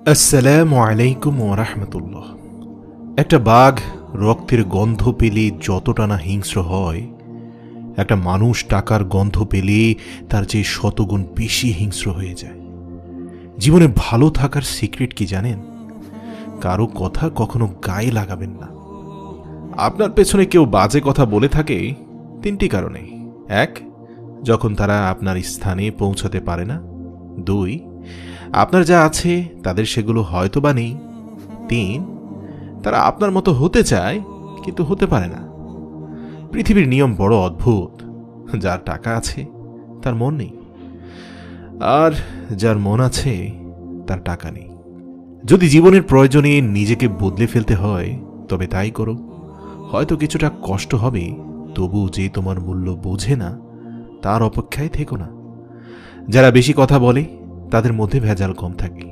আসসালামু আলাইকুম ওয়া রাহমাতুল্লাহ। একটা বাঘ রক্তের গন্ধ পেলে যতটা না হিংস্র হয়, একটা মানুষ টাকার গন্ধ পেলে তার চেয়ে শতগুণ বেশি হিংস্র হয়ে যায়। জীবনে ভালো থাকার সিক্রেট কি জানেন? কারো কথা কখনো গায়ে লাগাবেন না। আপনার পেছনে কেউ বাজে কথা বলে থাকে তিনটি কারণে: এক, যখন তারা আপনার স্থানে পৌঁছাতে পারে না; দুই, আপনার যা আছে তাদের সেগুলো হয়তো বা নেই; তিন, তারা আপনার মতো হতে চায় কিন্তু হতে পারে না। পৃথিবীর নিয়ম বড় অদ্ভুত। যার টাকা আছে তার মন নেই, আর যার মন আছে তার টাকা নেই। যদি জীবনের প্রয়োজনে নিজেকে বদলে ফেলতে হয় তবে তাই করো। হয়তো কিছুটা কষ্ট হবে, তবু যে তোমার মূল্য বোঝে না তার অপেক্ষায় থেকো না। যারা বেশি কথা বলে তাদের মধ্যে ভেজাল কম থাকে।